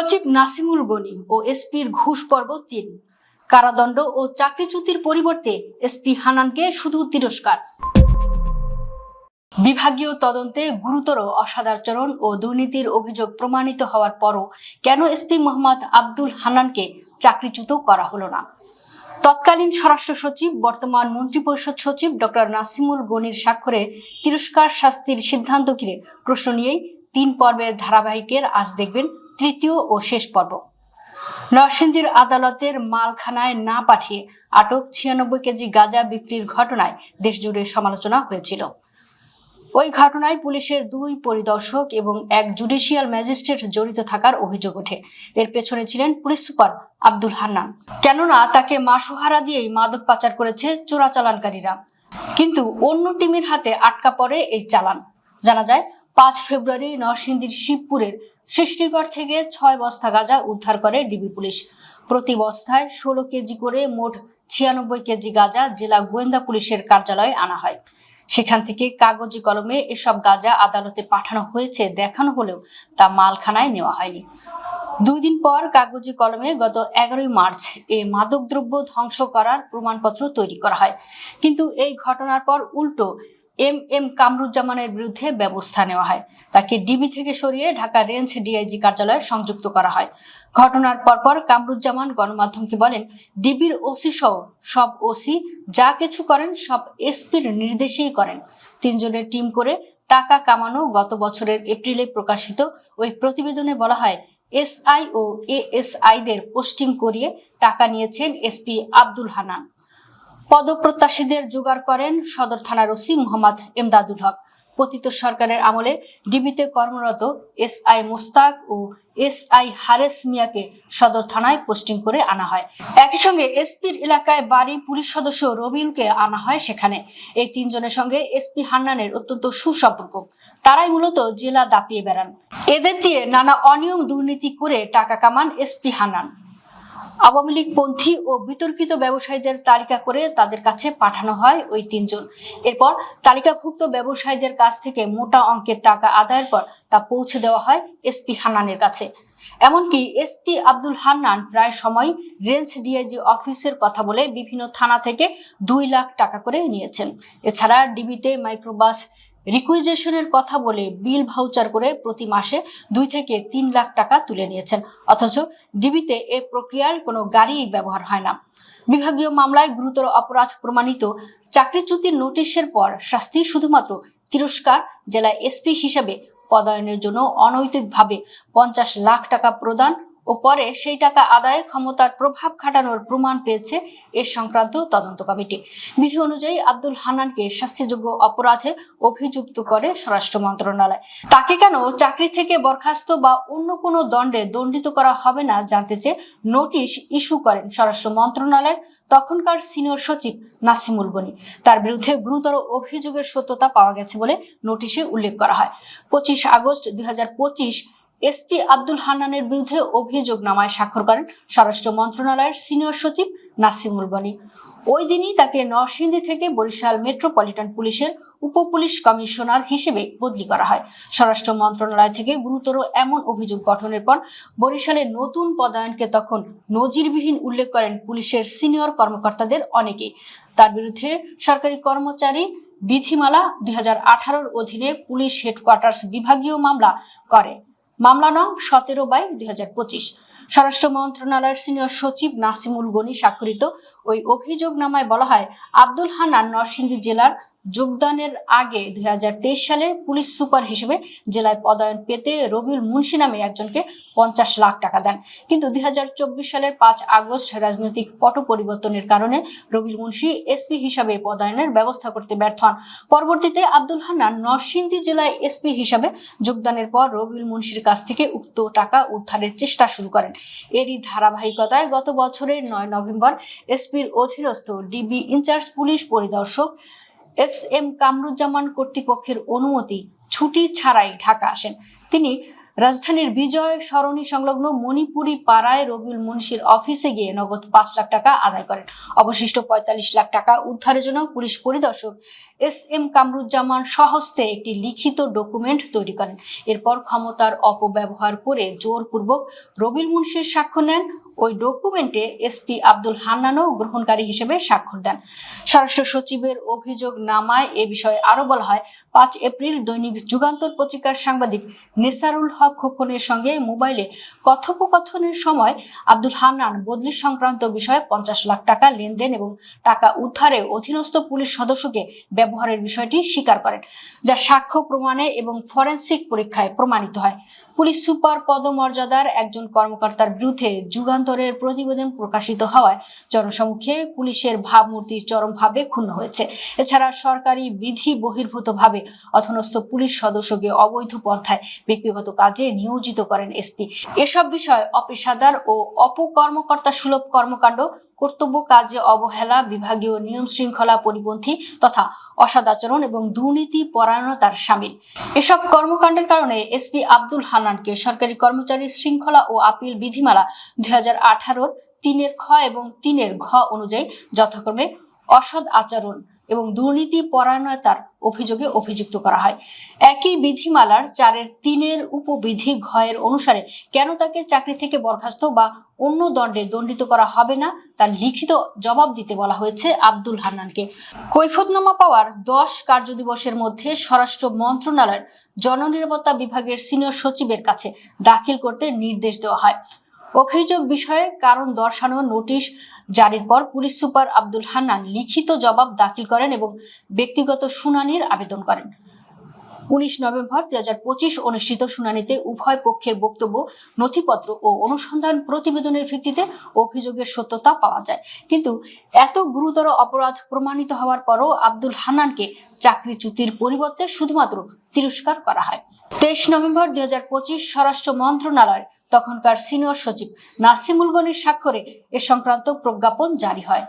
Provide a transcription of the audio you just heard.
সচিব নাসিমুল গনি ও এসপির ঘুষ পর্ব ৩। কারাদণ্ড ও চাকরিচ্যুতির পরিবর্তে এসপি হান্নানকে শুধু তিরস্কার। বিভাগীয় তদন্তে গুরুতর অসদাচরণ ও দুর্নীতির অভিযোগ প্রমাণিত হওয়ার পরও কেন এসপি মোহাম্মদ আব্দুল হান্নানকে চাকরিচ্যুত করা হলো না? তৎকালীন স্বরাষ্ট্র সচিব বর্তমান মন্ত্রিপরিষদ সচিব ডক্টর নাসিমুল গনির স্বাক্ষরে তিরস্কার শাস্তির সিদ্ধান্ত ঘিরে প্রশ্ন নিয়েই ৩ পর্বের ধারাবাহিকের আজ দেখবেন তৃতীয় ও শেষ পর্ব। নরসিংদীর আদালতের মালখানায় না পাঠিয়ে আটক ৯৬ কেজি গাঁজা বিক্রির ঘটনায় দেশজুড়ে সমালোচনা হয়েছিল। ওই ঘটনায় পুলিশের ২ পরিদর্শক এবং ১ জুডিশিয়াল ম্যাজিস্ট্রেট জড়িত থাকার অভিযোগ ওঠে। এর পেছনে ছিলেন পুলিশ সুপার আব্দুল হান্নান, কেননা তাকে মাসোহারা দিয়েই মাদক পাচার করেছে চোরাচালানকারীরা। কিন্তু অন্য টিমের হাতে আটকা পড়ে এই চালান। জানা যায় ৫ ফেব্রুয়ারি নরসিংদীর শিবপুরের সৃষ্টিগড় থেকে ৬ বস্তা গাঁজা উদ্ধার করে ডিবি পুলিশ। প্রতি বস্তায় ১৬ কেজি করে মোট ৯৬ কেজি গাঁজা জেলা গোয়েন্দা পুলিশের কার্যালয়ে আনা হয়। সেখান থেকে কাগজে কলমে এসব গাঁজা আদালতে পাঠানো হয়েছে দেখানো হলেও তা মালখানায় নেওয়া হয়নি। ২ দিন পর কাগজে কলমে গত ১১ মার্চ এ মাদকদ্রব্য ধ্বংস করার প্রমাণপত্র তৈরি করা হয়। কিন্তু এই ঘটনার পর উল্টো এম কামরুজ্জামানের বিরুদ্ধে ব্যবস্থা নেওয়া হয়। তাকে ডিবি থেকে সরিয়ে ঢাকা রেঞ্জ ডিআইজি কার্যালয়ে সংযুক্ত করা হয়। ঘটনার পরপর কামরুজ্জামান গণমাধ্যমকে বলেন, ডিবির ওসি সহ সব ওসি যা কিছু করেন সব এসপির নির্দেশেই করেন। ৩ জনের টিম করে টাকা কামানো। গত বছরের এপ্রিলে প্রকাশিত ওই প্রতিবেদনে বলা হয়, এসআই ও এএসআইদের পোস্টিং করিয়ে টাকা নিয়েছেন এসপি আব্দুল হান্নান। পদপ্রত্যাশীদের জোগাড় করেন সদর থানার ওসি মোহাম্মদ এমদাদুল হক। পতিত সরকারের আমলে ডিবিতে কর্মরত এসআই মোস্তাক ও এসআই হারেস মিয়াকে সদর থানায় পোস্টিং করে আনা হয়। একই সঙ্গে এসপির এলাকায় বাড়ি পুলিশ সদস্য রবিউলকে আনা হয় সেখানে। এই ৩ জনের সঙ্গে এসপি হান্নানের অত্যন্ত সুসম্পর্ক। তারাই মূলত জেলা দাপিয়ে বেড়ান। এদের দিয়ে নানা অনিয়ম দুর্নীতি করে টাকা কামান এসপি হান্নান। আওয়ামী লীগ পন্থী ও বিতর্কিত ব্যবসায়ীদের তালিকা করে তাদের কাছে পাঠানো হয় ওই ৩ জন। এরপর তালিকাভুক্ত ব্যবসায়ীদের কাছ থেকে মোটা অঙ্কের টাকা আদায়ের পর তা পৌঁছে দেওয়া হয় এসপি হান্নানের কাছে। এমনকি এসপি আব্দুল হান্নান প্রায় সময় রেঞ্জ ডিআইজি অফিসের কথা বলে বিভিন্ন থানা থেকে ২ লাখ টাকা করে নিয়েছেন। এছাড়া ডিবিতে মাইক্রোবাস রিকুইজিশনের কথা বলে বিল ভাউচার করে প্রতি মাসে ২ থেকে ৩ লাখ টাকা তুলে নিয়েছেন। অথচ ডিবিতে এ প্রক্রিয়ার কোনো গাড়ি ব্যবহার হয় না। বিভাগীয় মামলায় গুরুতর অপরাধ প্রমাণিত চাকরিচ্যুতির নোটিশের পর শাস্তি শুধুমাত্র তিরস্কার। জেলায় এসপি হিসেবে পদায়নের জন্য অনৈতিকভাবে ৫০ লাখ টাকা প্রদান ও পরে সেই টাকা আদায়ে ক্ষমতার প্রভাব খাটানোর প্রমাণ পেয়েছে এ সংক্রান্ত তদন্ত কমিটি। বিধি অনুযায়ী আব্দুল হান্নানকে শাস্তিযোগ্য অপরাধে অভিযুক্ত করে স্বরাষ্ট্র মন্ত্রণালয়। তাকে কেন চাকরি থেকে বরখাস্ত বা অন্য কোনো দণ্ডে দণ্ডিত করা হবে না জানতে চেয়ে নোটিশ ইস্যু করেন স্বরাষ্ট্র মন্ত্রণালয়ের তখনকার সিনিয়র সচিব নাসিমুল গনি। তার বিরুদ্ধে গুরুতর অভিযোগের সত্যতা পাওয়া গেছে বলে নোটিশে উল্লেখ করা হয়। ২৫ আগস্ট ২০২৫ এসপি আব্দুল হান্নানের বিরুদ্ধে অভিযোগনামায় স্বাক্ষর করেন স্বরাষ্ট্র মন্ত্রণালয়ের সিনিয়র সচিব নাসিমুল গনি। ওই দিনই তাকে নরসিংদী থেকে বরিশাল মেট্রোপলিটন পুলিশের উপপুলিশ কমিশনার হিসেবে বদলি করা হয়। স্বরাষ্ট্র মন্ত্রণালয় থেকে গুরুতর এমন অভিযোগ গঠনের পর বরিশালে নতুন পদায়নকে তখন নজিরবিহীন উল্লেখ করেন পুলিশের সিনিয়র কর্মকর্তাদের অনেকেই। তার বিরুদ্ধে সরকারি কর্মচারী বিধিমালা ২০১৮-র অধীনে পুলিশ হেডকোয়ার্টার্স বিভাগীয় মামলা করে। মামলা নং ১৭/২০২৫। স্বরাষ্ট্র মন্ত্রণালয়ের সিনিয়র সচিব নাসিমুল গনি স্বাক্ষরিত ওই অভিযোগনামায় বলা হয়, আব্দুল হান্নান নরসিংদী জেলার যোগদানের আগে ২০২৩ সালে পুলিশ সুপার হিসেবে জেলায় পদায়ন পেতে রবিউল মুন্সি নামে একজনকে ৫০ লাখ টাকা দেন। কিন্তু ২০২৪ সালের ৫ আগস্ট রাজনৈতিক পট পরিবর্তনের কারণে রবিউল মুন্সি এসপি হিসাবে পদায়নের ব্যবস্থা করতে ব্যর্থ হন। পরবর্তীতে আব্দুল হান্নান নরসিংদী জেলায় এসপি হিসাবে যোগদানের পর রবিউল মুন্সির কাছ থেকে উক্ত টাকা উদ্ধারের চেষ্টা শুরু করেন। এরই ধারাবাহিকতায় গত বছরের ৯ নভেম্বর এসপির অধীনস্থ ডিবি ইনচার্জ পুলিশ পরিদর্শক এম কামরুজ্জামান কর্তৃপক্ষের অনুমতি ছুটি ছাড়াই ঢাকা আসেন। তিনি রাজধানীর বিজয় সরণি সংলগ্ন মণিপুরি পাড়ায় রবিউল মুন্সির অফিসে গিয়ে নগদ 5 লাখ টাকা আদায় করেন। অবশিষ্ট 45 লাখ টাকা উদ্ধারের জন্য পুলিশ পরিদর্শক SM কামরুজ্জামান স্বহস্তে একটি লিখিত ডকুমেন্ট তৈরি করেন। এরপর ক্ষমতার অপব্যবহার করে জোরপূর্বক রবিউল মুন্সির স্বাক্ষর নেন। ওই ডকুমেন্টে SP আব্দুল হান্নানও গ্রহণকারী হিসেবে স্বাক্ষর দেন। স্বরাষ্ট্র সচিবের অভিযোগ নামায় এ বিষয়ে আরো বলা হয়, 5 এপ্রিল দৈনিক যুগান্তর পত্রিকার সাংবাদিক নেসারুল হক খোকনের সঙ্গে মোবাইলে কথোপকথনের সময় আব্দুল হান্নান বদলি সংক্রান্ত বিষয়ে 50 লাখ টাকা লেনদেন এবং টাকা উদ্ধারে অধীনস্থ পুলিশ সদস্যকে ব্যবহারের বিষয়টি স্বীকার করেন, যা সাক্ষ্য প্রমাণে এবং ফরেনসিক পরীক্ষায় প্রমাণিত হয়। পুলিশ সুপার পদমর্যাদার একজন কর্মকর্তার বিরুদ্ধে যুগান্তরের প্রতিবেদন প্রকাশিত হওয়ায় জনসমক্ষে পুলিশের ভাবমূর্তি চরমভাবে ক্ষুণ্ণ হয়েছে। এছাড়া সরকারি বিধি বহির্ভূতভাবে অধীনস্থ পুলিশ সদস্যকে অবৈধ পন্থায় ব্যক্তিগত কাজে নিয়োজিত করেন SP। এসব বিষয় অপেশাদার ও অপকর্মকর্তা সুলভ কর্মকাণ্ড, কর্তব্য কাজে অবহেলা, বিভাগীয় নিয়ম শৃঙ্খলা পরিপন্থী তথা অসদাচরণ এবং দুর্নীতি পরায়ণতার শামিল। এসব কর্মকাণ্ডের কারণে SP আব্দুল হান্নানকে সরকারি কর্মচারী শৃঙ্খলা ও আপিল বিধিমালা 2018-র 3-এর খ এবং 3-এর ঘ অনুযায়ী যথাক্রমে অসৎ আচরণ এবং দুর্নীতি পরায়ণতার অভিযোগে অভিযুক্ত করা হয়। একই বিধিমালার 4-এর 3-এর উপবিধি ঘ এর অনুসারে কেন তাকে চাকরি থেকে বরখাস্ত বা অন্য দণ্ডে দণ্ডিত করা হবে না তার লিখিত জবাব দিতে বলা হয়েছে আব্দুল হান্নানকে। কৈফিয়তনামা পাওয়ার 10 কার্যদিবসের মধ্যে স্বরাষ্ট্র মন্ত্রণালয়ের জননিরাপত্তা বিভাগের সিনিয়র সচিবের কাছে দাখিল করতে নির্দেশ দেওয়া হয়। অভিযোগ বিষয়ে কারণ দর্শানোর নোটিশ জারির পর পুলিশ সুপার আব্দুল হান্নান লিখিত জবাব দাখিল করেন এবং ব্যক্তিগত শুনানির আবেদন করেন। 19 নভেম্বর 2025 অনুষ্ঠিত শুনানিতে উভয় পক্ষের বক্তব্য, নথিপত্র ও অনুসন্ধান প্রতিবেদনের ভিত্তিতে অভিযোগের সত্যতা পাওয়া যায়। কিন্তু এত গুরুতর অপরাধ প্রমাণিত হওয়ার পরও আব্দুল হান্নানকে চাকরিচ্যুতির পরিবর্তে শুধুমাত্র তিরস্কার করা হয়। 23 নভেম্বর 2025 স্বরাষ্ট্র মন্ত্রণালয়ের তখনকার সিনিয়র সচিব নাসিমুল গনির স্বাক্ষরে এ সংক্রান্ত প্রজ্ঞাপন জারি হয়।